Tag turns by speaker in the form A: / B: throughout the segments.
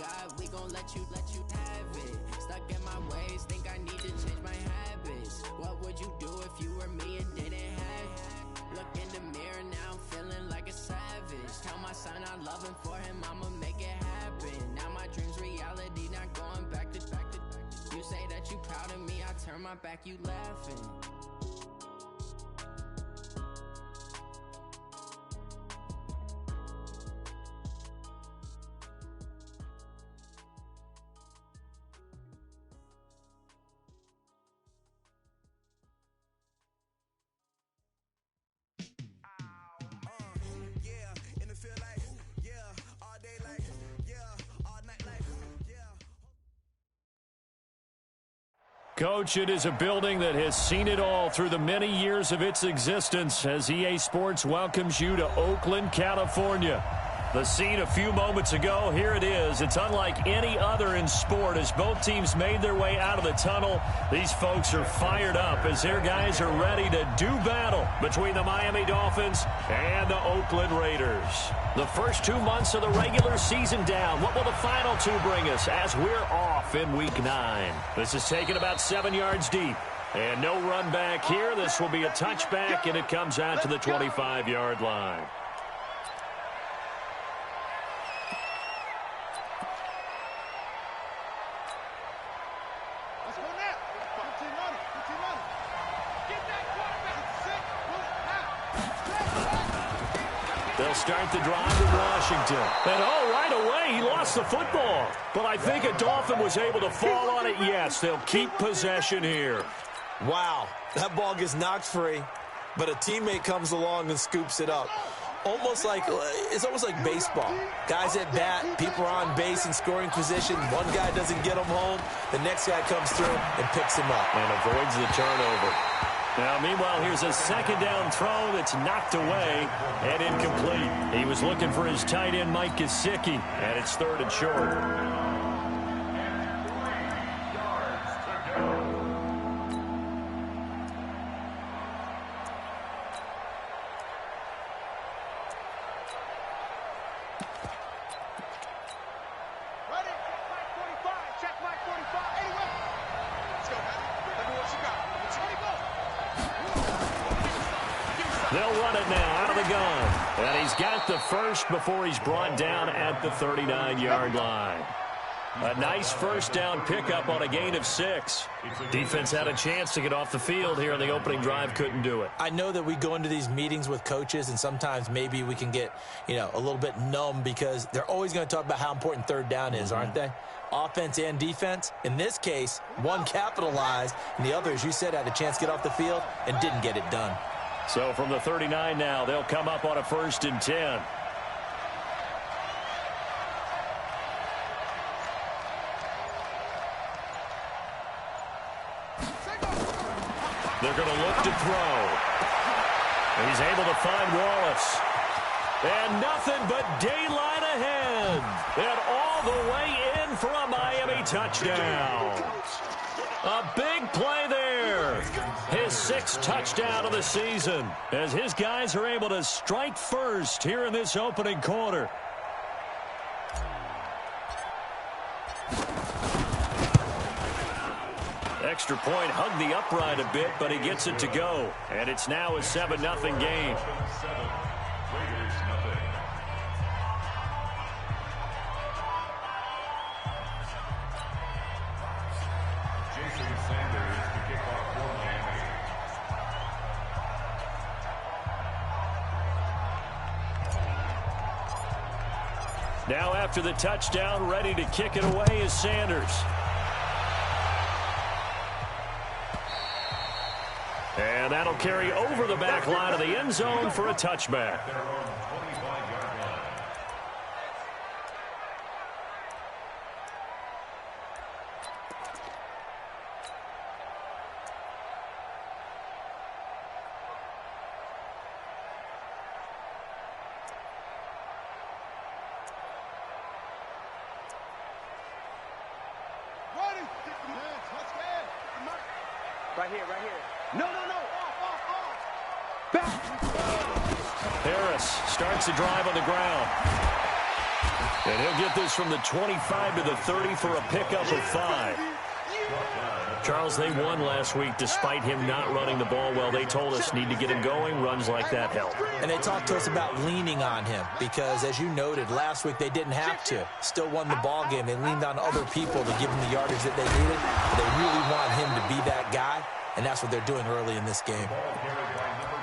A: God, we gon' let you have it. Stuck in my ways, think I need to change my habits. What would you do if you were me and didn't have it? Look in the mirror, now I'm feeling like a savage. Tell my son I love him, for him I'ma make it happen. Now my dream's reality, not going back to. You say that you proud of me, I turn my back, you laughing.
B: Coach, it is a building that has seen it all through the many years of its existence as EA Sports welcomes you to Oakland, California. The scene a few moments ago, here it is. It's unlike any other in sport as both teams made their way out of the tunnel. These folks are fired up as their guys are ready to do battle between the Miami Dolphins and the Oakland Raiders. The first 2 months of the regular season down. What will the final two bring us as we're off in Week 9? This is taken about 7 yards deep. And no run back here. This will be a touchback, and it comes out to the 25-yard line. They'll start the drive in Washington. And right away, he lost the football. But I think a Dolphin was able to fall on it. Yes, they'll keep possession here.
C: Wow, that ball gets knocked free, but a teammate comes along and scoops it up. It's almost like baseball. Guys at bat, people are on base in scoring position. One guy doesn't get him home. The next guy comes through and picks him up.
B: And avoids the turnover. Now, meanwhile, here's a second down throw that's knocked away and incomplete. He was looking for his tight end, Mike Gesicki, and it's 3rd and short. They'll run it now out of the gun. And he's got the first before he's brought down at the 39-yard line. A nice first down pickup on a gain of 6. Defense had a chance to get off the field here in the opening drive, couldn't do it.
C: I know that we go into these meetings with coaches, and sometimes maybe we can get, a little bit numb because they're always going to talk about how important third down is, aren't they? Offense and defense. In this case, one capitalized, and the other, as you said, had a chance to get off the field and didn't get it done.
B: So from the 39 now, they'll come up on a 1st and 10. They're going to look to throw. And he's able to find Wallace. And nothing but daylight ahead. And all the way in for a Miami touchdown. A big play there. His 6th touchdown of the season as his guys are able to strike first here in this opening quarter. Extra point hugged the upright a bit, but he gets it to go. And it's now a 7-0 game. Now after the touchdown, ready to kick it away is Sanders. And that'll carry over the back line of the end zone for a touchback.
D: Right here. No. Off. Back.
B: Harris starts the drive on the ground. And And he'll get this from the 25 to the 30 for a pickup of 5. Charles, they won last week despite him not running the ball well. They told us need to get him going. Runs like that help.
C: And they talked to us about leaning on him because, as you noted, last week they didn't have to. Still won the ball game. They leaned on other people to give them the yardage that they needed. But they really want him to be that guy, and that's what they're doing early in this game.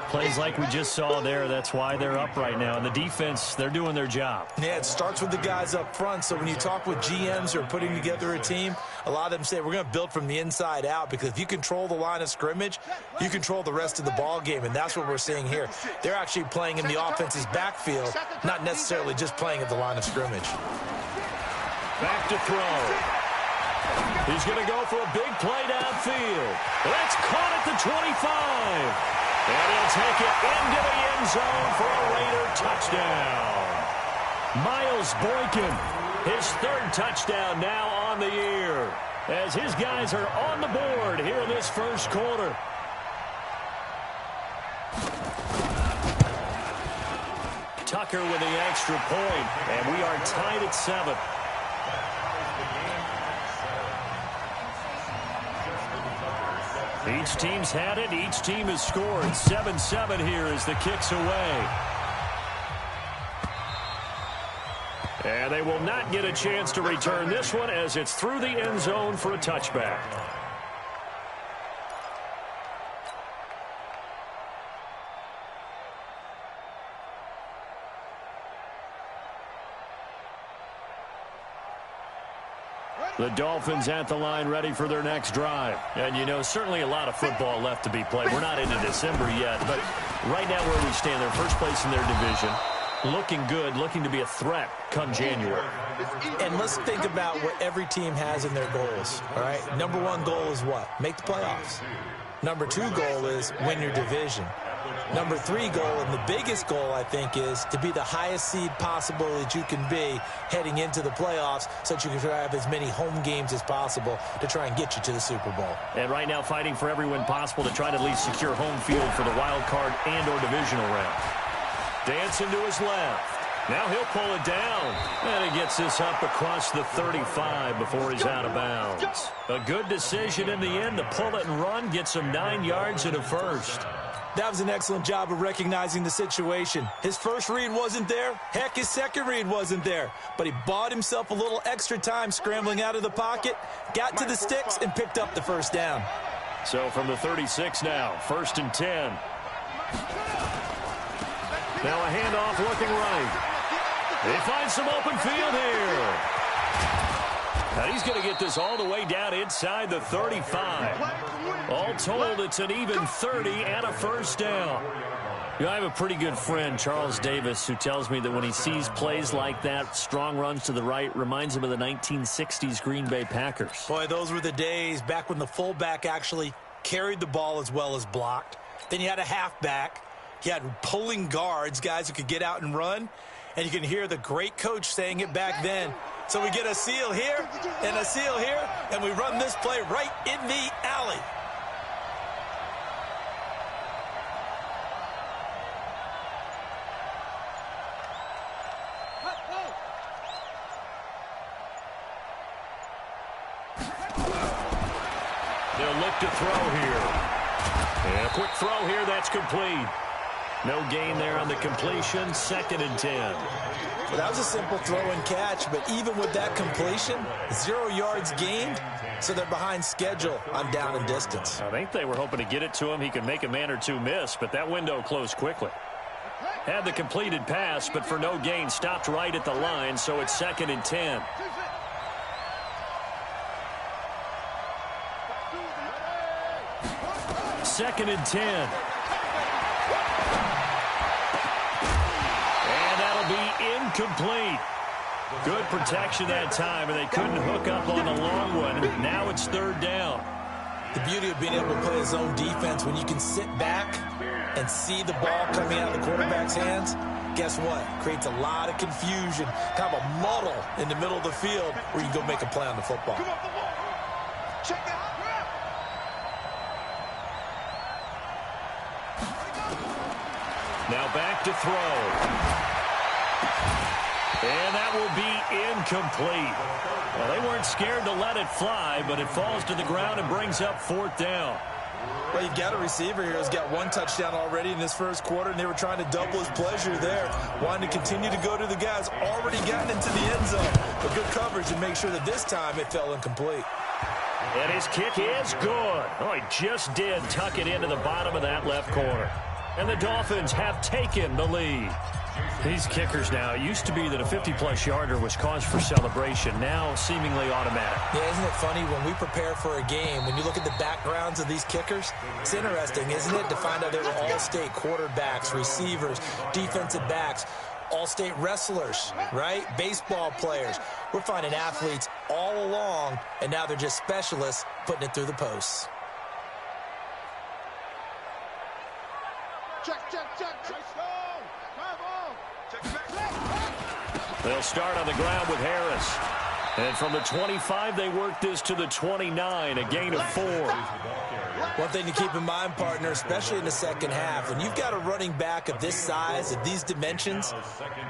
B: Plays like we just saw there, that's why they're up right now. And the defense, they're doing their job.
C: Yeah, it starts with the guys up front. So when you talk with GMs who are putting together a team, a lot of them say we're going to build from the inside out, because if you control the line of scrimmage, you control the rest of the ball game, and that's what we're seeing here. They're actually playing in the offense's backfield, not necessarily just playing at the line of scrimmage.
B: Back to throw. He's going to go for a big play downfield. That's caught at the 25. And he'll take it into the end zone for a Raider touchdown. Miles Boykin, his 3rd touchdown now on the year, as his guys are on the board here in this first quarter. Tucker with the extra point, and we are tied at 7. Each team's had it. Each team has scored. 7-7 here as the kick's away. And they will not get a chance to return this one as it's through the end zone for a touchback. The Dolphins at the line, ready for their next drive. And, you know, certainly a lot of football left to be played. We're not into December yet, but right now where we stand, they're first place in their division. Looking good, looking to be a threat come January.
C: And let's think about what every team has in their goals, all right? Number 1 goal is what? Make the playoffs. Number 2 goal is win your division. Number 3 goal, and the biggest goal, I think, is to be the highest seed possible that you can be heading into the playoffs, so that you can try to have as many home games as possible to try and get you to the Super Bowl.
B: And right now fighting for every win possible to try to at least secure home field for the wild card and or divisional round. Dancing to his left. Now he'll pull it down. And he gets this up across the 35 before he's out of bounds. A good decision in the end to pull it and run, gets him 9 yards and a first.
C: That was an excellent job of recognizing the situation. His first read wasn't there. Heck, his second read wasn't there. But he bought himself a little extra time scrambling out of the pocket, got to the sticks, and picked up the first down.
B: So from the 36 now, 1st and 10. Now a handoff looking right. They find some open field here. And he's going to get this all the way down inside the 35. All told, it's an even 30 and a first down. You know, I have a pretty good friend, Charles Davis, who tells me that when he sees plays like that, strong runs to the right, reminds him of the 1960s Green Bay Packers.
C: Boy, those were the days back when the fullback actually carried the ball as well as blocked. Then you had a halfback. You had pulling guards, guys who could get out and run. And you can hear the great coach saying it back then. So we get a seal here and a seal here, and we run this play right in the alley.
B: They'll look to throw here. And a quick throw here, that's complete. No gain there on the completion, 2nd and 10.
C: Well, that was a simple throw and catch, but even with that completion, 0 yards gained, so they're behind schedule on down and distance.
B: I think they were hoping to get it to him. He could make a man or two miss, but that window closed quickly. Had the completed pass, but for no gain, stopped right at the line, so it's 2nd and 10. Second and 10. Be incomplete. Good protection that time, and they couldn't hook up on the long one. Now it's 3rd down.
C: The beauty of being able to play zone defense, when you can sit back and see the ball coming out of the quarterback's hands, guess what? Creates a lot of confusion, kind of a muddle in the middle of the field where you can go make a play on the football. Now
B: back to throw. And that will be incomplete. Well, they weren't scared to let it fly, but it falls to the ground and brings up 4th down.
C: Well, you've got a receiver here who's got 1 touchdown already in this first quarter, and they were trying to double his pleasure there, wanting to continue to go to the guys already gotten into the end zone. But good coverage to make sure that this time it fell incomplete.
B: And his kick is good. Oh, he just did tuck it into the bottom of that left corner. And the Dolphins have taken the lead. These kickers now, it used to be that a 50-plus yarder was cause for celebration, now seemingly automatic.
C: Yeah, isn't it funny when we prepare for a game, when you look at the backgrounds of these kickers, it's interesting, isn't it, to find out they were all-state quarterbacks, receivers, defensive backs, all-state wrestlers, right? Baseball players. We're finding athletes all along, and now they're just specialists putting it through the posts.
D: Check.
B: They'll start on the ground with Harris. And from the 25, they work this to the 29, a gain of 4.
C: One thing to keep in mind, partner, especially in the second half, when you've got a running back of this size, of these dimensions,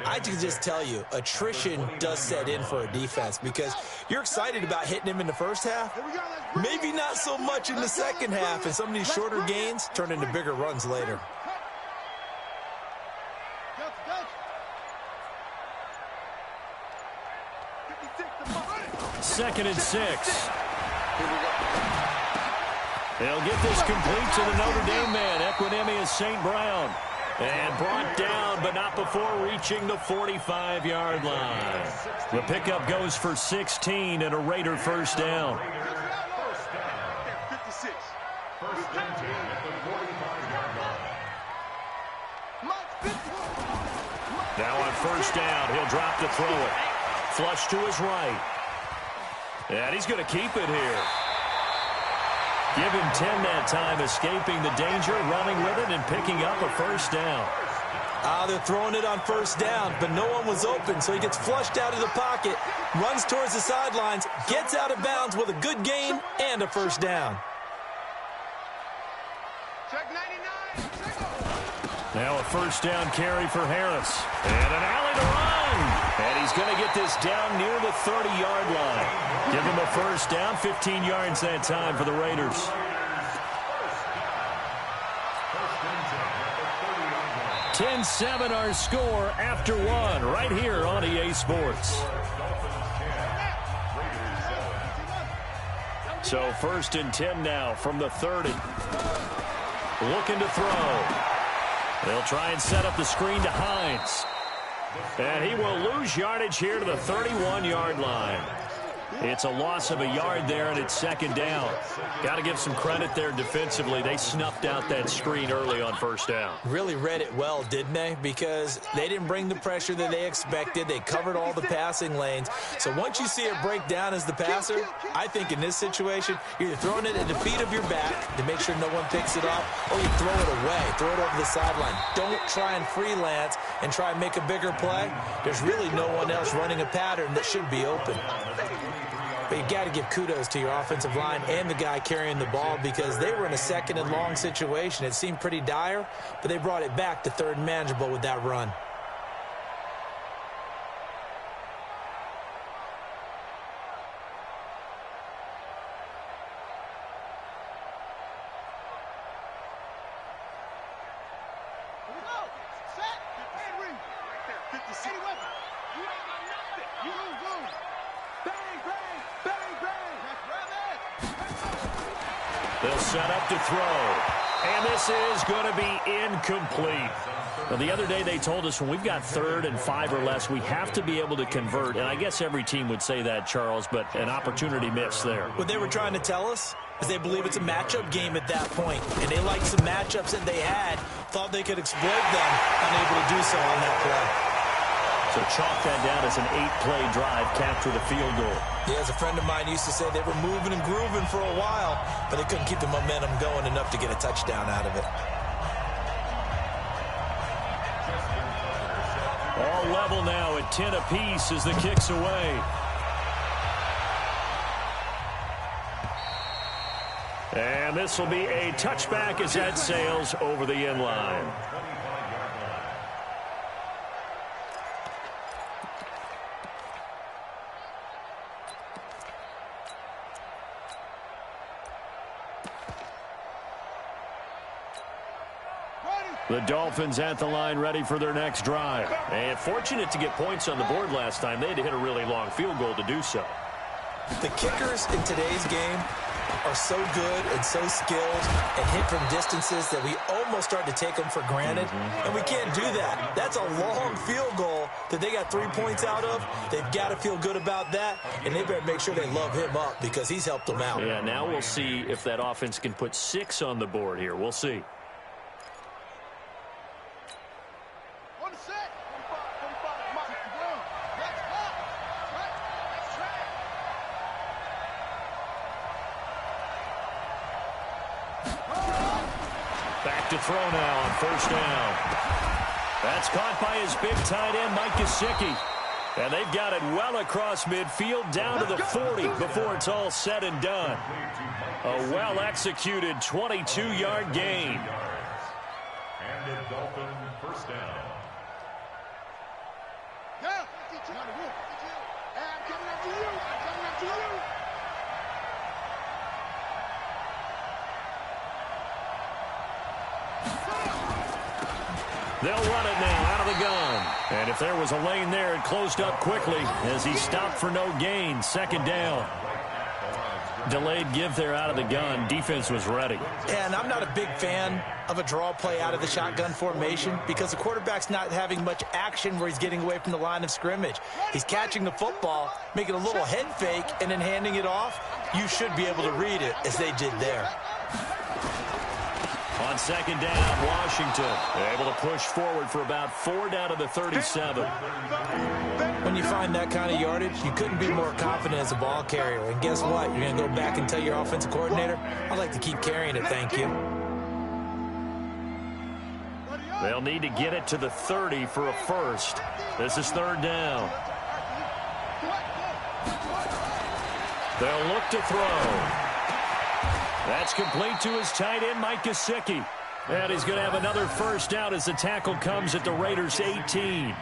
C: I can just tell you, attrition does set in for a defense because you're excited about hitting him in the first half, maybe not so much in the second half, and some of these shorter gains turn into bigger runs later.
B: 2nd and 6. They'll get this complete to the Notre Dame man, Equinemius St. Brown. And brought down, but not before reaching the 45-yard line. The pickup goes for 16 and a Raider first down.
D: 56.
B: Now on first down, he'll drop to throw it. Flush to his right. And he's going to keep it here. Give him 10 that time, escaping the danger, running with it, and picking up a first down.
C: They're throwing it on first down, but no one was open, so he gets flushed out of the pocket, runs towards the sidelines, gets out of bounds with a good gain and a first down.
D: Check 99.
B: Now a first down carry for Harris. And an alley to run. And he's going to get this down near the 30-yard line. Give him a first down, 15 yards that time for the Raiders. (10-7) our score after 1 right here on EA Sports. So 1st and 10 now from the 30. Looking to throw. They'll try and set up the screen to Hines. And he will lose yardage here to the 31-yard line. It's a loss of a yard there, and it's 2nd down. Got to give some credit there defensively. They snuffed out that screen early on first down.
C: Really read it well, didn't they? Because they didn't bring the pressure that they expected. They covered all the passing lanes. So once you see it break down as the passer, I think in this situation, you're either throwing it at the feet of your back to make sure no one picks it off, or you throw it away, throw it over the sideline. Don't try and freelance and try and make a bigger play. There's really no one else running a pattern that should be open. But you've got to give kudos to your offensive line and the guy carrying the ball because they were in a 2nd and long situation. It seemed pretty dire, but they brought it back to 3rd and manageable with that run.
B: They'll set up to throw. And this is going to be incomplete. Now, the other day they told us when we've got 3rd and 5 or less, we have to be able to convert. And I guess every team would say that, Charles, but an opportunity missed there.
C: What they were trying to tell us is they believe it's a matchup game at that point. And they liked some matchups that they had, thought they could exploit them, unable to do so on that play.
B: So chalk that down as an 8-play drive, capture the field goal.
C: Yeah, as a friend of mine used to say, they were moving and grooving for a while, but they couldn't keep the momentum going enough to get a touchdown out of it.
B: All level now at 10 apiece as the kick's away. And this will be a touchback as that sails over the end line. The Dolphins at the line ready for their next drive.
E: And fortunate to get points on the board last time. They had to hit a really long field goal to do so.
C: The kickers in today's game are so good and so skilled and hit from distances that we almost start to take them for granted. And we can't do that. That's a long field goal that they got 3 points out of. They've got to feel good about that, and they better make sure they love him up because he's helped them out.
E: Yeah, now we'll see if that offense can put 6 on the board here. We'll see.
B: Back to throw now on first down. That's caught by his big tight end, Mike Gesicki. And they've got it well across midfield down to the 40 before it's all said and done. A well-executed 22-yard gain.
F: And the Dolphin first down.
D: I'm coming after you. I'm coming after you.
B: They'll run it now out of the gun. And if there was a lane there, it closed up quickly as he stopped for no gain. Second down. Delayed give there out of the gun. Defense was ready.
C: And I'm not a big fan of a draw play out of the shotgun formation because the quarterback's not having much action where he's getting away from the line of scrimmage. He's catching the football, making a little head fake, and then handing it off. You should be able to read it as they did there.
B: On second down, Washington able to push forward for about 4 down to the 37.
C: When you find that kind of yardage, you couldn't be more confident as a ball carrier. And guess what? You're going to go back and tell your offensive coordinator, I'd like to keep carrying it, thank you.
B: They'll need to get it to the 30 for a first. This is third down. They'll look to throw. That's complete to his tight end, Mike Gesicki. And he's going to have another first down as the tackle comes at the Raiders' 18.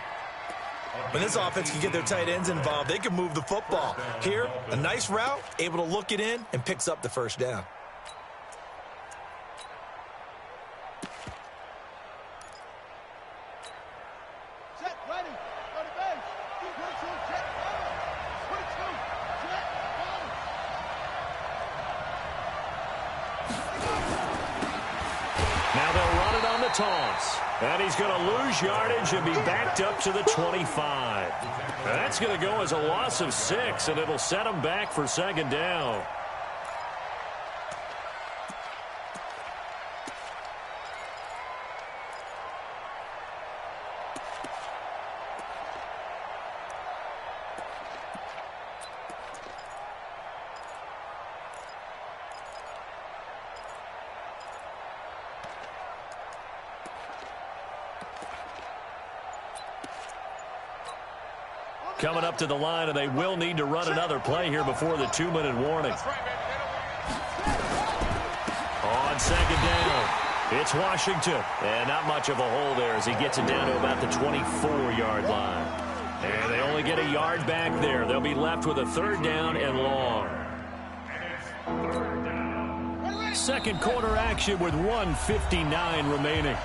C: When this offense can get their tight ends involved, they can move the football. Here, a nice route, able to look it in, and picks up the first down.
D: Set, ready. Go to base. 22, check, 22, check,
B: Now they'll run it on the toss. And he's going to lose yardage and be backed up to the 25. That's going to go as a loss of 6, and it'll set him back for second down. Coming up to the line, and they will need to run another play here before the 2-minute warning. On second down, it's Washington. And not much of a hole there as he gets it down to about the 24-yard line. And they only get a yard back there. They'll be left with a third down and long. Second quarter action with 1:59 remaining.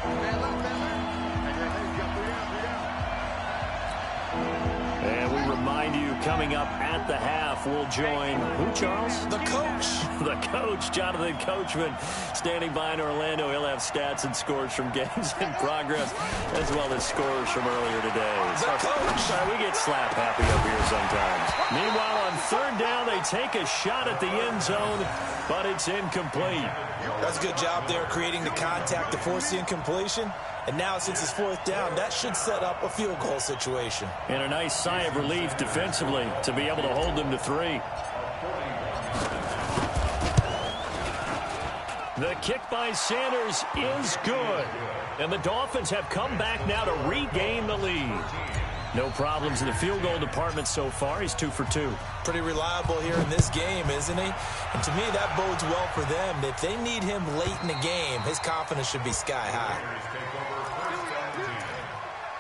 B: Remind you, coming up at the half, we'll join who, Charles?
C: The coach.
B: The coach, Jonathan Coachman, standing by in Orlando. He'll have stats and scores from games in progress, as well as scores from earlier today.
C: The coach.
B: We get slap happy up here sometimes. Meanwhile, on third down, they take a shot at the end zone, but it's incomplete.
C: That's a good job there creating the contact to force the incompletion. And now, since it's fourth down, that should set up a field goal situation.
B: And a nice sigh of relief defensively to be able to hold them to 3. The kick by Sanders is good. And the Dolphins have come back now to regain the lead. No problems in the field goal department so far. He's 2 for 2.
C: Pretty reliable here in this game, isn't he? And to me, that bodes well for them. If they need him late in the game, his confidence should be sky high.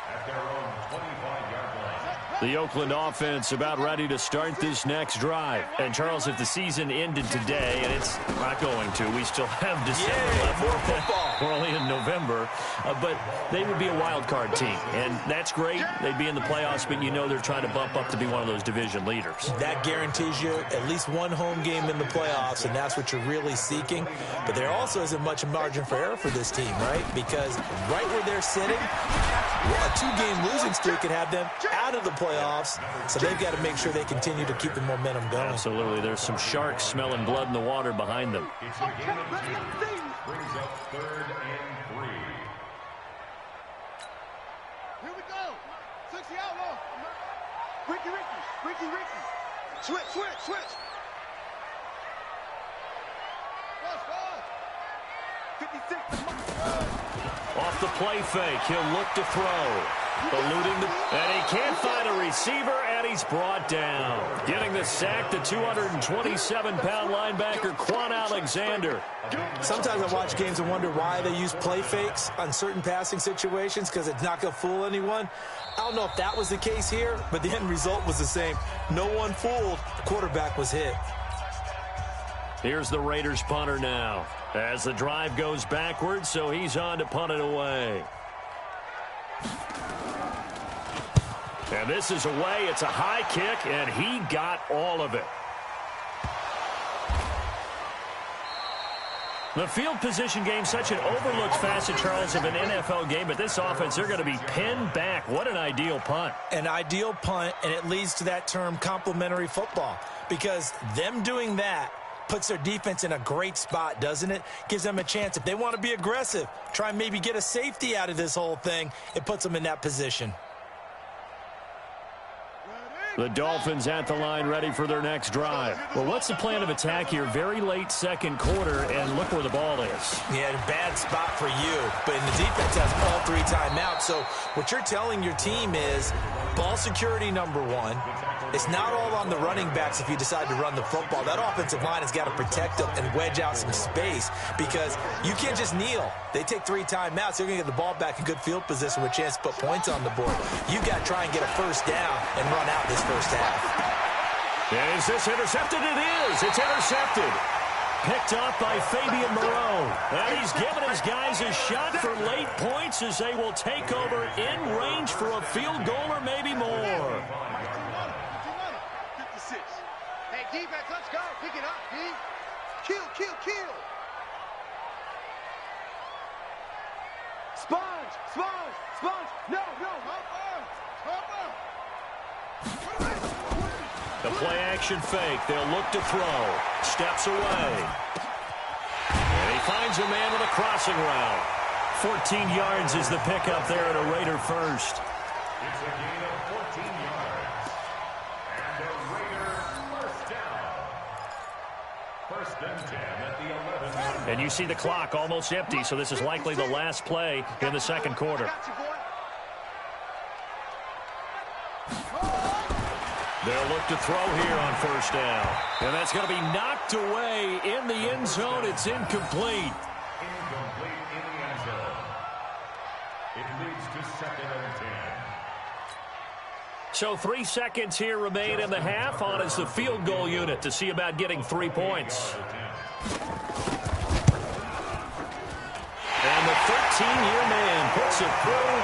F: At their own 25-yard line.
B: The Oakland offense about ready to start this next drive. And, Charles, if the season ended today, and it's not going to, we still have December left.
C: More football.
B: We're only in November. But they would be a wild card team. And that's great. They'd be in the playoffs, but you know they're trying to bump up to be one of those division leaders.
C: That guarantees you at least one home game in the playoffs, and that's what you're really seeking. But there also isn't much margin for error for this team, right? Because right where they're sitting, a two-game losing streak could have them out of the playoffs, so they've got to make sure they continue to keep the momentum going.
B: Absolutely. There's some sharks smelling blood in the water behind them.
F: It's a gain of 10. Brings up 3rd and 3.
D: Here we go. 60 outlaw. Ricky. Switch. Fast. 56.
B: Off the play fake, he'll look to throw. Eluding and he can't find a receiver, and he's brought down. Getting the sack, the 227-pound linebacker, Quan Alexander.
C: Sometimes I watch games and wonder why they use play fakes on certain passing situations, because it's not going to fool anyone. I don't know if that was the case here, but the end result was the same. No one fooled. The quarterback was hit.
B: Here's the Raiders punter now, as the drive goes backwards, so he's on to punt it away. And this is away. It's a high kick, and he got all of it. The field position game, such an overlooked facet, Charles, of an NFL game. But this offense, they're going to be pinned back. What an ideal punt.
C: An ideal punt, and it leads to that term complementary football. Because them doing that puts their defense in a great spot, doesn't it? Gives them a chance. If they want to be aggressive, try and maybe get a safety out of this whole thing, it puts them in that position.
B: The Dolphins at the line, ready for their next drive. Well, what's the plan of attack here? Very late second quarter, and look where the ball is.
C: Yeah, bad spot for you. But the defense has all 3 timeouts. So what you're telling your team is ball security, number 1. It's not all on the running backs if you decide to run the football. That offensive line has got to protect them and wedge out some space, because you can't just kneel. They take 3 timeouts. They're going to get the ball back in good field position with a chance to put points on the board. You got to try and get a first down and run out this first half.
B: And is this intercepted? It is. It's intercepted. Picked off by Fabian Moreau. And he's given his guys a shot for late points as they will take over in range for a field goal or maybe more.
D: Hey, defense, let's go. Pick it up, D. Kill. Sponge. No.
B: The play action fake. They'll look to throw. Steps away. And he finds a man with a crossing route. 14 yards is the pickup there at a Raider first.
F: It's a gain of 14 yards. And a Raider first down. 1st and 10 at the 11.
B: And you see the clock almost empty, so this is likely the last play in the second quarter. They'll look to throw here on first down. And that's going to be knocked away in the end zone. It's incomplete.
F: Incomplete in the end zone. It leads to 2nd and 10.
B: So 3 seconds here remain in the half. On is the field goal unit to see about getting 3 points. And the 13-year man puts it through,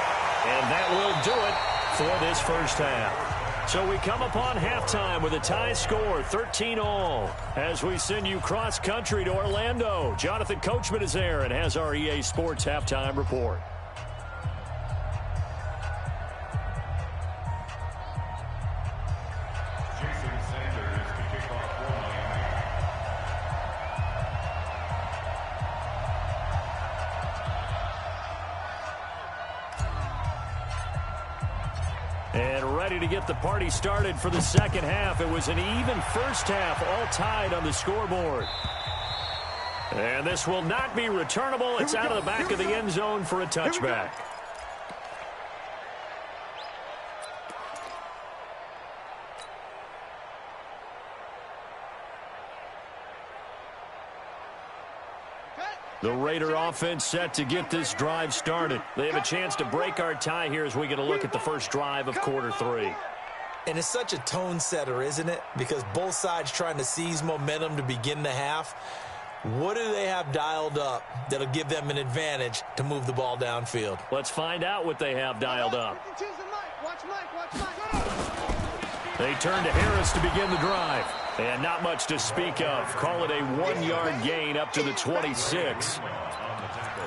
B: and that will do it for this first half. So we come upon halftime with a tie score, 13-all, as we send you cross-country to Orlando. Jonathan Coachman is there and has our EA Sports halftime report. And ready to get the party started for the second half. It was an even first half, all tied on the scoreboard. And this will not be returnable. It's out of the back of the end zone for a touchback. The Raider offense set to get this drive started. They have a chance to break our tie here as we get a look at the first drive of quarter 3.
C: And it's such a tone setter, isn't it? Because both sides trying to seize momentum to begin the half. What do they have dialed up that'll give them an advantage to move the ball downfield?
B: Let's find out what they have dialed up. They turn to Harris to begin the drive. And not much to speak of. Call it a 1-yard gain up to the 26.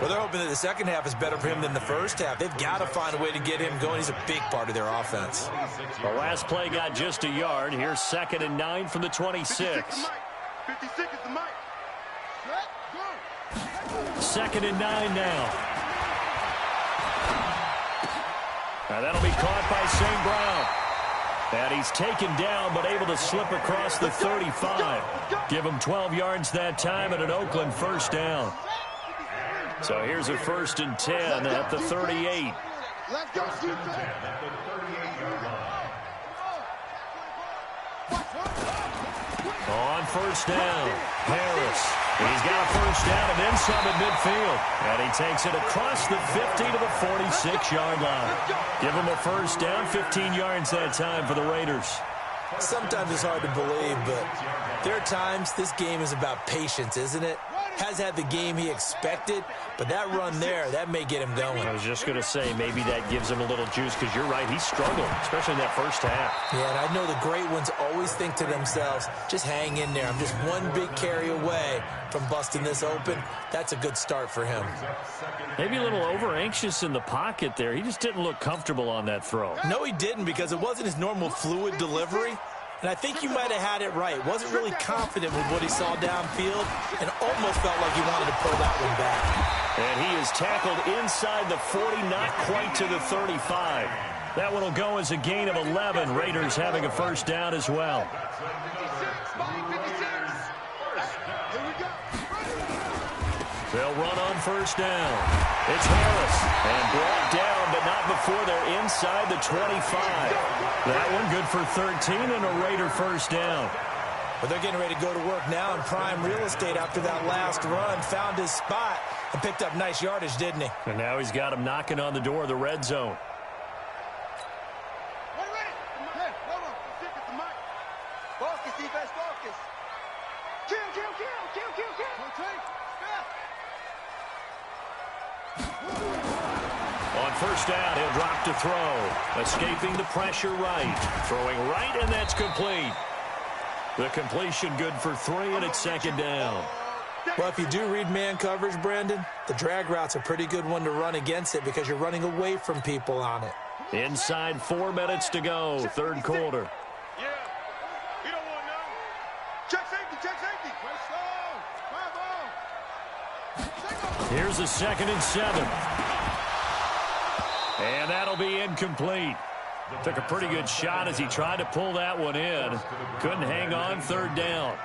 C: Well, they're hoping that the second half is better for him than the first half. They've got to find a way to get him going. He's a big part of their offense.
B: The last play got just a yard. Here's 2nd and 9 from the 26.
D: 56 is the mic.
B: 2nd and 9 now. Now that'll be caught by St. Brown. And he's taken down, but able to slip across the 35. Give him 12 yards that time and an Oakland first down. So here's a 1st and 10 at the 38.
D: Let's go,
B: On first down, Harris. He's got a first down and then some at midfield. And he takes it across the 50 to the 46-yard line. Give him a first down, 15 yards that time for the Raiders.
C: Sometimes it's hard to believe, but there are times this game is about patience, isn't it? Has had the game he expected, but that run there, that may get him going.
B: I was just going to say, maybe that gives him a little juice, because you're right, he struggled, especially in that first half.
C: Yeah, and I know the great ones always think to themselves, just hang in there. I'm just one big carry away from busting this open. That's a good start for him.
B: Maybe a little over-anxious in the pocket there. He just didn't look comfortable on that throw.
C: No, he didn't, because it wasn't his normal fluid delivery. And I think you might have had it right. Wasn't really confident with what he saw downfield and almost felt like he wanted to pull that one back.
B: And he is tackled inside the 40, not quite to the 35. That one will go as a gain of 11. Raiders having a first down as well. They'll run on first down. It's Harris. And brought down, but not before they're inside the 25. That one good for 13 and a Raider first down.
C: But they're getting ready to go to work now in prime real estate after that last run. Found his spot and picked up nice yardage, didn't he?
B: And now he's got him knocking on the door of the red zone.
D: Hey, hold on. Stick at the mic. Focus, defense, focus. Kill.
B: On first down, he'll drop to throw. Escaping the pressure right. Throwing right, and that's complete. The completion good for 3, and it's 2nd down.
C: Well, if you do read man coverage, Brandon, the drag route's a pretty good one to run against it because you're running away from people on it.
B: Inside 4 minutes to go, third quarter.
D: Yeah. We don't want none. Check safety.
B: Here's a 2nd and 7. And that'll be incomplete. Took a pretty good shot as he tried to pull that one in. Couldn't hang on, 3rd down.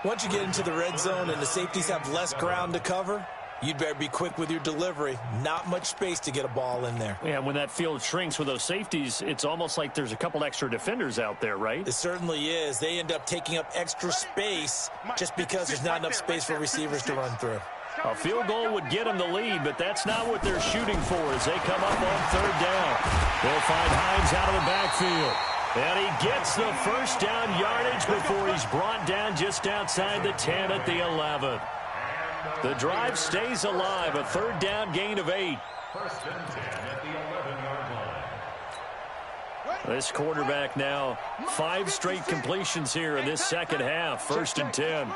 C: Once you get into the red zone and the safeties have less ground to cover, you'd better be quick with your delivery. Not much space to get a ball in there.
B: Yeah, when that field shrinks with those safeties, it's almost like there's a couple extra defenders out there, right?
C: It certainly is. They end up taking up extra space just because there's not enough space for receivers to run through.
B: A field goal would get them the lead, but that's not what they're shooting for as they come up on 3rd down. They'll find Hines out of the backfield. And he gets the first down yardage before he's brought down just outside the 10 at the 11. The drive stays alive, a 3rd down gain of 8.
F: 1st and 10 at the 11-yard line.
B: This quarterback now, 5 straight completions here in this second half. 1st and 10.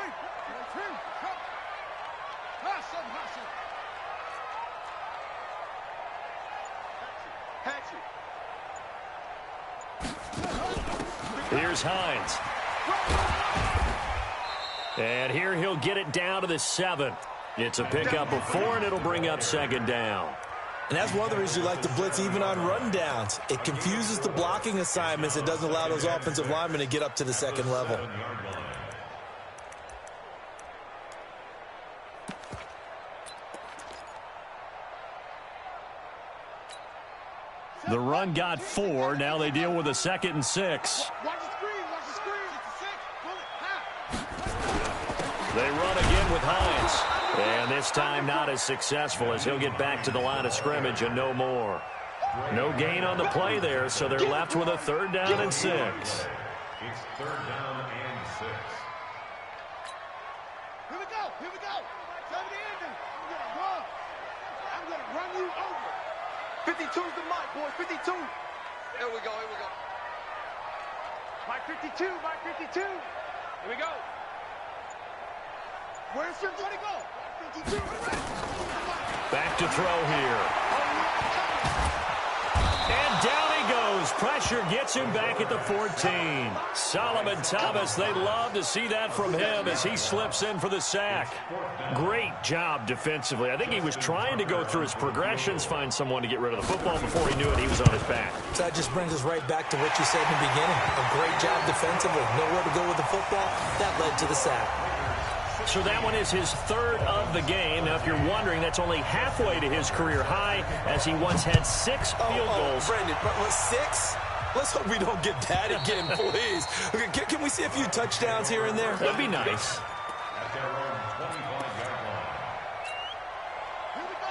B: Here's Hines. And here he'll get it down to the 7. It's a pickup of 4, and it'll bring up 2nd down.
C: And that's one of the reasons you like to blitz even on rundowns. It confuses the blocking assignments. It doesn't allow those offensive linemen to get up to the 2nd level.
B: The run got 4. Now they deal with a 2nd and 6. They run again with Hines. And this time not as successful as he'll get back to the line of scrimmage and no more. No gain on the play there, so they're left with a 3rd down and 6.
F: It's 3rd down and 6.
D: Here we go. Here we go. Tell me the ending. I'm going to run. I'm going to run you over. 52's the mic, boys. 52. Here we go. Here we go. Mike 52. Mike 52. Here we go. Where's your going to go? 52.
B: Back to throw here. And down he goes. Pressure gets him back at the 14. Solomon Thomas, they love to see that from him as he slips in for the sack. Great job defensively. I think he was trying to go through his progressions, find someone to get rid of the football. Before he knew it, he was on his back.
C: So that just brings us right back to what you said in the beginning. A great job defensively. Nowhere to go with the football. That led to the sack.
B: So that one is his 3rd of the game. Now, if you're wondering, that's only halfway to his career high, as he once had 6 field goals.
C: Brandon, what, 6? Let's hope we don't get that again, please. Okay, can we see a few touchdowns here and there?
B: That'd be nice.
F: At their own 25-yard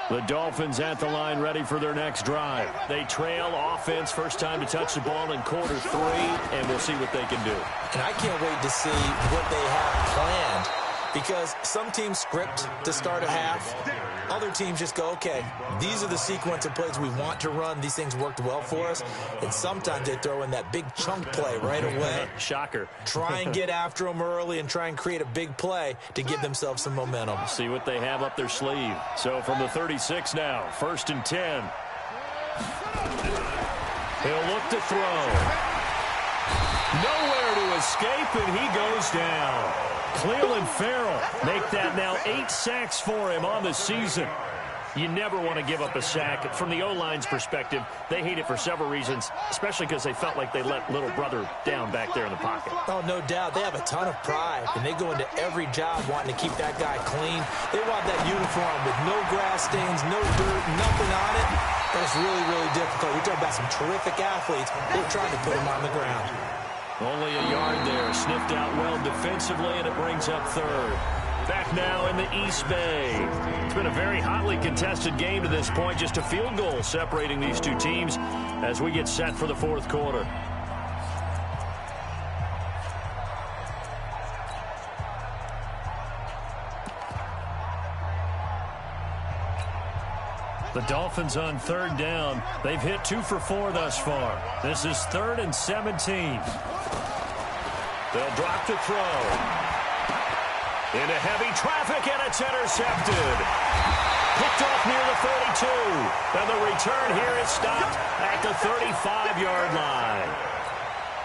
F: line.
B: The Dolphins at the line, ready for their next drive. They trail offense, first time to touch the ball in quarter 3, and we'll see what they can do.
C: And I can't wait to see what they have planned. Because some teams script to start a half. Other teams just go, okay, these are the sequence of plays we want to run. These things worked well for us. And sometimes they throw in that big chunk play right away.
B: Shocker.
C: Try and get after them early and try and create a big play to give themselves some momentum.
B: See what they have up their sleeve. So from the 36 now, 1st and 10. He'll look to throw. Nowhere to escape, and he goes down. Cleveland Farrell make that now 8 sacks for him on the season. You never want to give up a sack. From the O-line's perspective, they hate it for several reasons, especially because they felt like they let little brother down back there in the pocket.
C: Oh, no doubt. They have a ton of pride, and they go into every job wanting to keep that guy clean. They want that uniform with no grass stains, no dirt, nothing on it. That's really, really difficult. We're talking about some terrific athletes. We're trying to put them on the ground.
B: Only a yard there, sniffed out well defensively, and it brings up 3rd. Back now in the East Bay. It's been a very hotly contested game to this point. Just a field goal separating these two teams as we get set for the 4th quarter. The Dolphins on 3rd down. They've hit 2 for 4 thus far. This is 3rd and 17. They'll drop to throw. Into heavy traffic, and it's intercepted. Picked off near the 32. And the return here is stopped at the 35-yard line.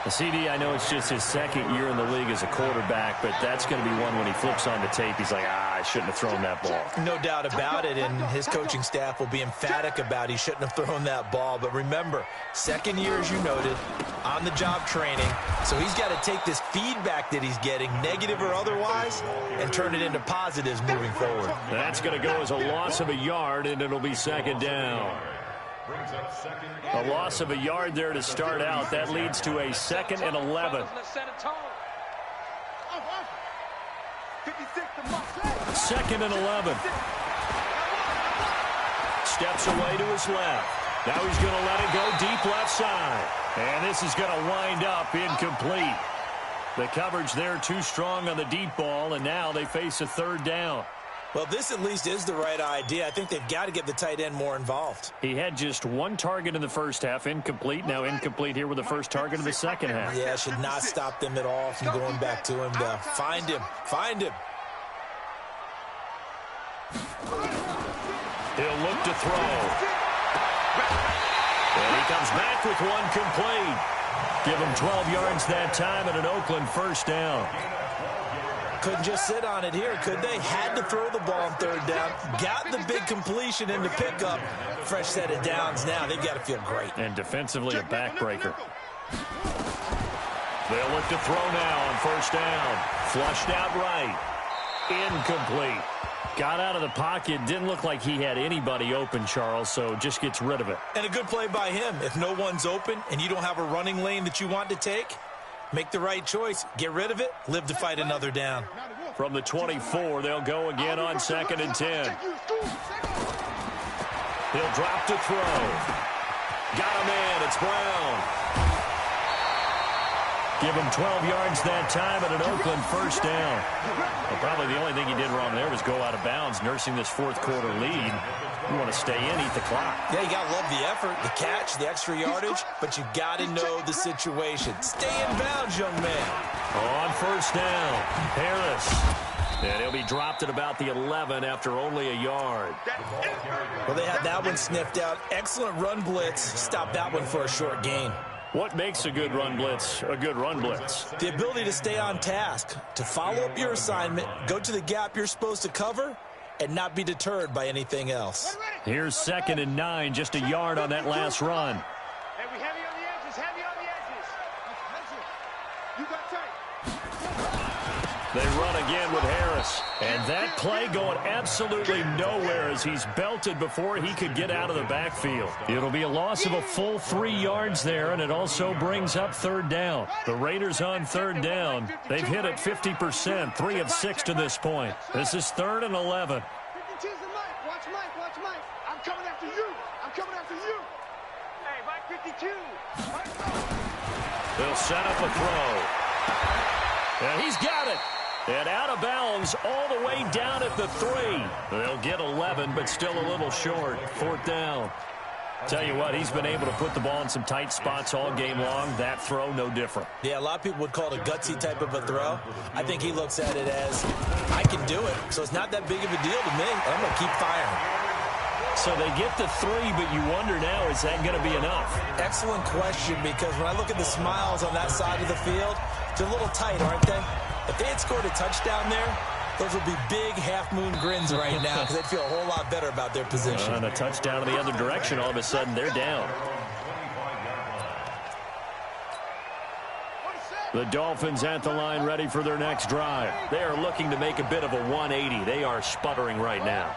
B: The CD, I know it's just his 2nd year in the league as a quarterback, but that's going to be one when he flips on the tape. He's like, I shouldn't have thrown that ball.
C: No doubt about it, and his coaching staff will be emphatic about he shouldn't have thrown that ball. But remember, 2nd year, as you noted, on-the-job training. So he's got to take this feedback that he's getting, negative or otherwise, and turn it into positives moving forward.
B: That's going to go as a loss of a yard, and it'll be 2nd down. A loss of a yard there to start out. That leads to a 2nd and 11. 2nd and 11. Steps away to his left. Now he's going to let it go deep left side. And this is going to wind up incomplete. The coverage there too strong on the deep ball, and now they face a 3rd down.
C: Well, this at least is the right idea. I think they've got to get the tight end more involved.
B: He had just 1 target in the first half, incomplete. Now incomplete here with the first target of the second half.
C: Yeah, should not stop them at all from going back to him to find him. Find him.
B: He'll look to throw. And he comes back with 1 complete. Give him 12 yards that time and an Oakland first down.
C: Couldn't just sit on it here, could they? Had to throw the ball on 3rd down. Got the big completion into pickup. Fresh set of downs now. They've got to feel great.
B: And defensively a backbreaker. They'll look to throw now on 1st down. Flushed out right. Incomplete. Got out of the pocket. Didn't look like he had anybody open, Charles, so just gets rid of it.
C: And a good play by him. If no one's open and you don't have a running lane that you want to take, make the right choice. Get rid of it. Live to fight another down.
B: From the 24, they'll go again on 2nd and 10. He'll drop to throw. Got him in. It's Brown. Give him 12 yards that time and an Oakland first down. Well, probably the only thing he did wrong there was go out of bounds, nursing this fourth quarter lead. You want to stay in, eat the clock.
C: Yeah, you got to love the effort, the catch, the extra yardage, but you got to know the situation. Stay in bounds, young man.
B: On first down, Harris. And he'll be dropped at about the 11 after only a yard.
C: Well, they had that one sniffed out. Excellent run blitz. Stop that one for a short gain.
B: What makes a good run blitz a good run blitz?
C: The ability to stay on task, to follow up your assignment, go to the gap you're supposed to cover, and not be deterred by anything else.
B: Here's 2nd and 9, just a yard on that last run.
D: Hey, we heavy on the edges, heavy on the edges. You got tight.
B: They run again with Harris. And that play going absolutely nowhere as he's belted before he could get out of the backfield. It'll be a loss of a full 3 yards there, and it also brings up 3rd down. The Raiders on 3rd down. They've hit it 50%, 3 of 6 to this point. This is 3rd and 11.
D: 52's the Mike. Watch Mike, watch Mike. I'm coming after you. I'm coming after you. Hey, Mike 52.
B: They'll set up a throw. And he's got it. And out of bounds all the way down at the 3. They'll get 11, but still a little short. 4th down. Tell you what, he's been able to put the ball in some tight spots all game long. That throw, no different.
C: Yeah, a lot of people would call it a gutsy type of a throw. I think he looks at it as, I can do it, so it's not that big of a deal to me. I'm going to keep firing.
B: So they get the 3, but you wonder now, is that going to be enough?
C: Excellent question, because when I look at the smiles on that side of the field, they're a little tight, aren't they? If they had scored a touchdown there, those would be big half-moon grins right now because they'd feel a whole lot better about their position.
B: And a touchdown in the other direction, all of a sudden they're down. The Dolphins at the line ready for their next drive. They are looking to make a bit of a 180. They are sputtering right now.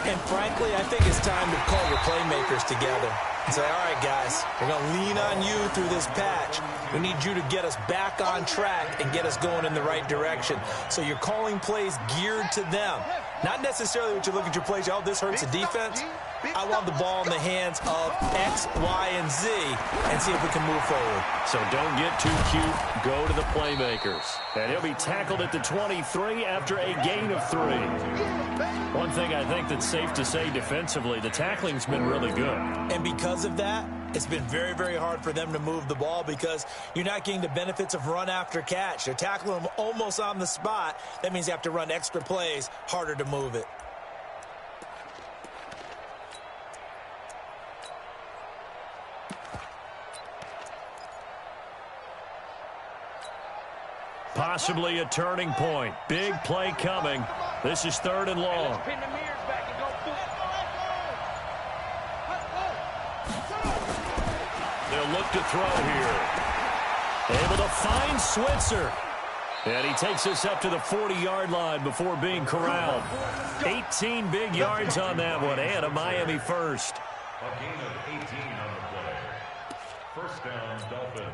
C: And frankly, I think it's time to call your playmakers together and say, all right, guys, we're going to lean on you through this patch. We need you to get us back on track and get us going in the right direction. So you're calling plays geared to them. Not necessarily what you look at your plays, oh, this hurts the defense. I want the ball in the hands of X, Y, and Z and see if we can move forward.
B: So don't get too cute. Go to the playmakers. And he'll be tackled at the 23 after a gain of 3. One thing I think that's safe to say defensively, the tackling's been really good.
C: And because of that, it's been very, very hard for them to move the ball because you're not getting the benefits of run after catch. They're tackling them almost on the spot. That means you have to run extra plays, harder to move it.
B: Possibly a turning point. Big play coming. This is 3rd and long. They'll look to throw here. Able to find Switzer. And he takes us up to the 40-yard line before being corralled. 18 big yards on that one, and a Miami first.
F: A gain of 18 on the play. First down, Dolphins.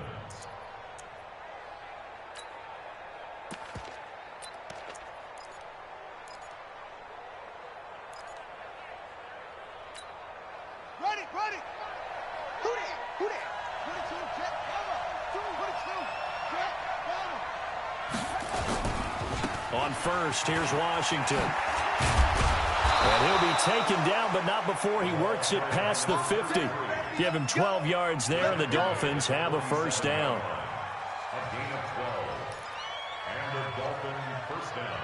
D: Ready. Who that? 22, jet, cover. 22, jet, cover.
B: On first, here's Washington. And he'll be taken down, but not before he works it past the 50. Give him 12 yards there, and the Dolphins have a first down.
F: A gain of 12. And the Dolphins first down.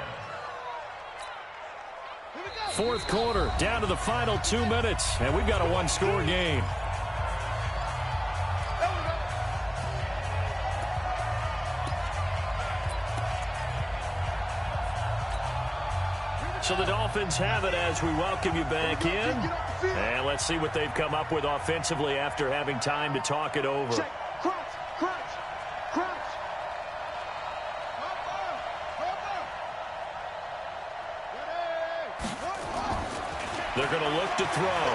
B: Fourth quarter, down to the final 2 minutes, and we've got a one-score game. So the Dolphins have it as we welcome you back in. And let's see what they've come up with offensively after having time to talk it over.
D: Crunch.
B: They're going to look to throw.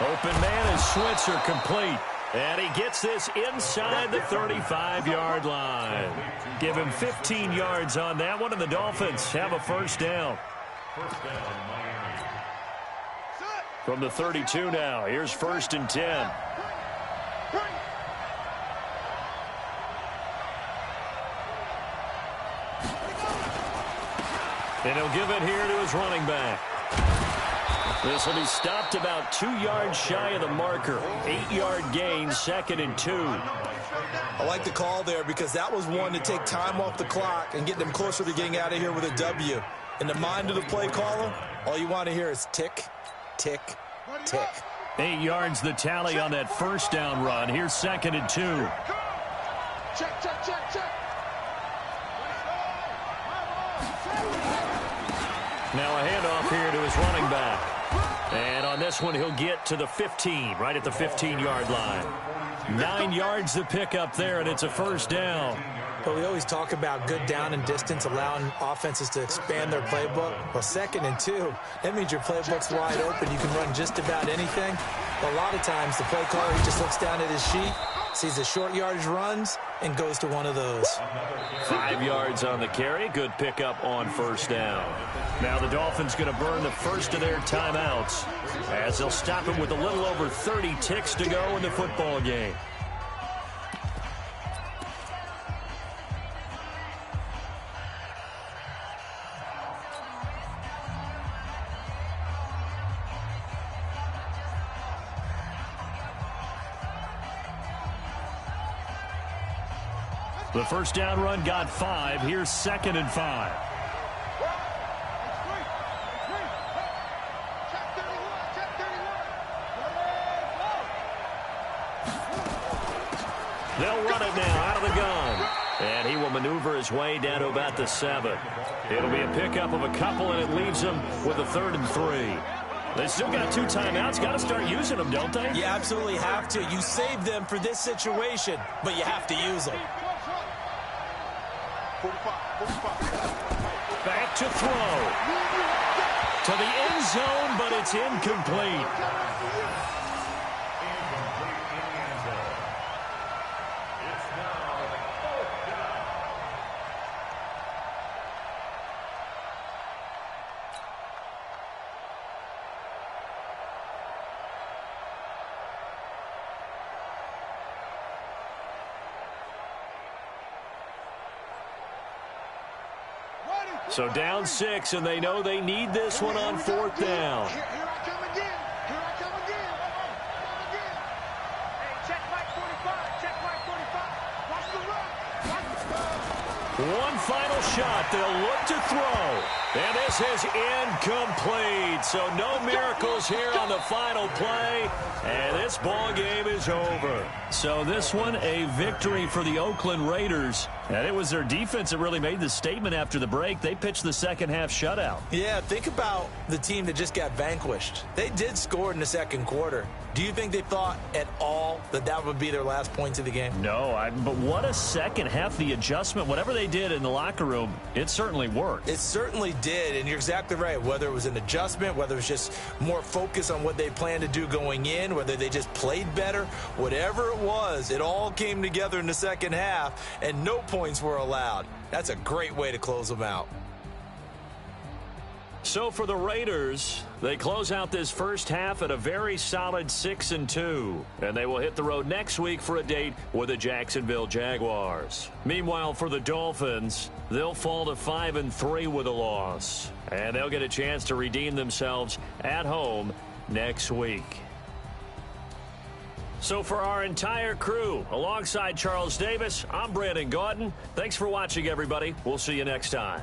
B: Open man is Switzer, complete. And he gets this inside the 35-yard line. Give him 15 yards on that one, and the Dolphins have a first down.
F: First down, Miami.
B: From the 32 now, here's 1st and 10. And he'll give it here to his running back. This will be stopped about 2 yards shy of the marker. 8-yard gain, 2nd and 2.
C: I like the call there because that was one to take time off the clock and get them closer to getting out of here with a W. In the mind of the play caller, all you want to hear is tick, tick, tick.
B: 8 yards the tally on that first down run. Here's 2nd and 2.
D: Check, check, check, check.
B: Now a handoff here to his running back. And on this one, he'll get to the 15, right at the 15-yard line. 9 yards to pick up there, and it's a first down.
C: But we always talk about good down and distance, allowing offenses to expand their playbook. Well, 2nd and 2, that means your playbook's wide open. You can run just about anything. But a lot of times, the play caller, he just looks down at his sheet, sees the short yardage runs, and goes to one of those.
B: 5 yards on the carry. Good pickup on first down. Now the Dolphins going to burn the first of their timeouts as they'll stop it with a little over 30 ticks to go in the football game. The first down run got 5. Here's 2nd and 5. They'll run it now out of the gun. And he will maneuver his way down to about the 7. It'll be a pickup of a couple, and it leaves him with a 3rd and 3. They still got 2 timeouts. Got to start using them, don't they?
C: You absolutely have to. You save them for this situation, but you have to use them.
B: Back to throw. To the end zone, but it's incomplete. So down 6, and they know they need this one on 4th down.
D: Here I come again. Here I come again. Hey, check Mike 45. Check Mike 45. Watch the run. Watch the run.
B: One final shot. They'll look to throw. And this is incomplete. So no miracles here on the final play. And this ball game is over. So this one, a victory for the Oakland Raiders. And it was their defense that really made the statement after the break. They pitched the second half shutout.
C: Yeah, think about the team that just got vanquished. They did score in the second quarter. Do you think they thought at all that that would be their last points of the game?
B: No, but what a second half. The adjustment, whatever they did in the locker room, it certainly worked.
C: It certainly did, and you're exactly right. Whether it was an adjustment, whether it was just more focus on what they planned to do going in, whether they just played better, whatever it was, it all came together in the second half, and no points were allowed. That's a great way to close them out.
B: So for the Raiders, they close out this first half at a very solid 6-2. And they will hit the road next week for a date with the Jacksonville Jaguars. Meanwhile, for the Dolphins, they'll fall to 5-3 with a loss. And they'll get a chance to redeem themselves at home next week. So for our entire crew, alongside Charles Davis, I'm Brandon Gaudin. Thanks for watching, everybody. We'll see you next time.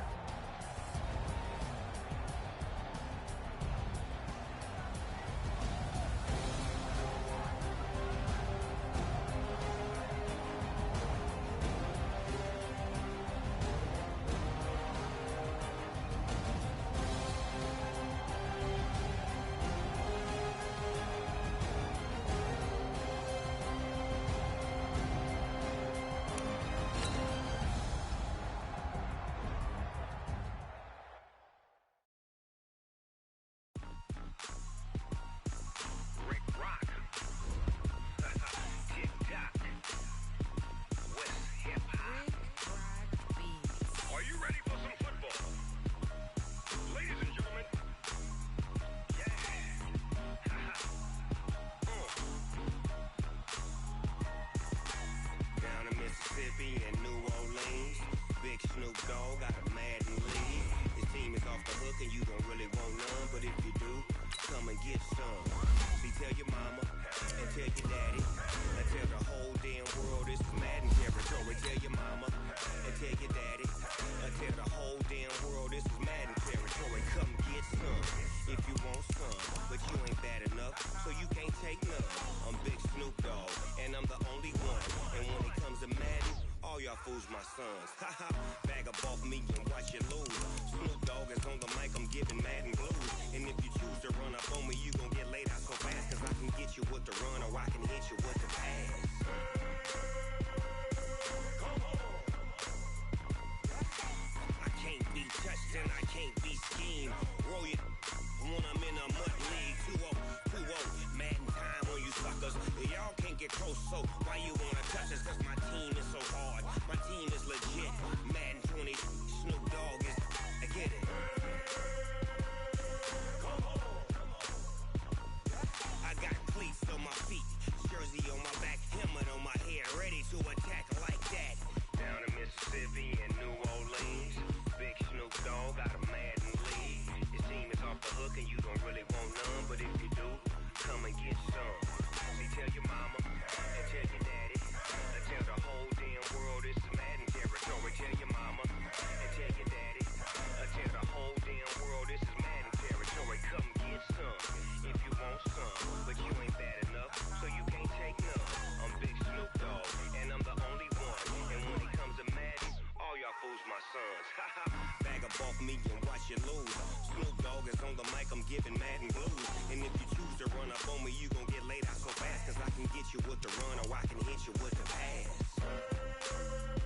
G: fools my sons. Haha, bag up off me and watch you lose. Snoop Dogg is on the mic, I'm giving Madden blues. And if you choose to run up on me, you gon' get laid out so fast. Cause I can get you with the run or I can hit you with the pass. I can't be touched and I can't be schemed. Roll it when I'm in a mud league. 2-0, Madden time on you suckers. Y'all can't get close, so why you wanna touch us? Cause my team is so hard, my team is legit. Madden 20, Snoop Dogg is, I get it. I got cleats on my feet, jersey on my back, helmet on my head, ready to attack like that. Down in Mississippi and New Orleans, big Snoop Dogg got a Madden league. Your team is off the hook and you don't really want none, but if you do, come and get some. See, tell your mama and tell your daddy, and tell the whole damn world it's Madden territory. Tell your mama and tell your daddy, and tell the whole damn world this is Madden territory. Come get some if you want some, but you ain't bad enough, so you can't take none. I'm Big Snoop Dogg, and I'm the only one. And when it comes to Madden, all y'all fools my sons. Bag up off me and watch you lose. Snoop Dogg is on the mic, I'm giving Madden blues. And if you choose to run up on me, you gon' get laid out so fast. Cause I can get you with the run or I can hit you with the pass.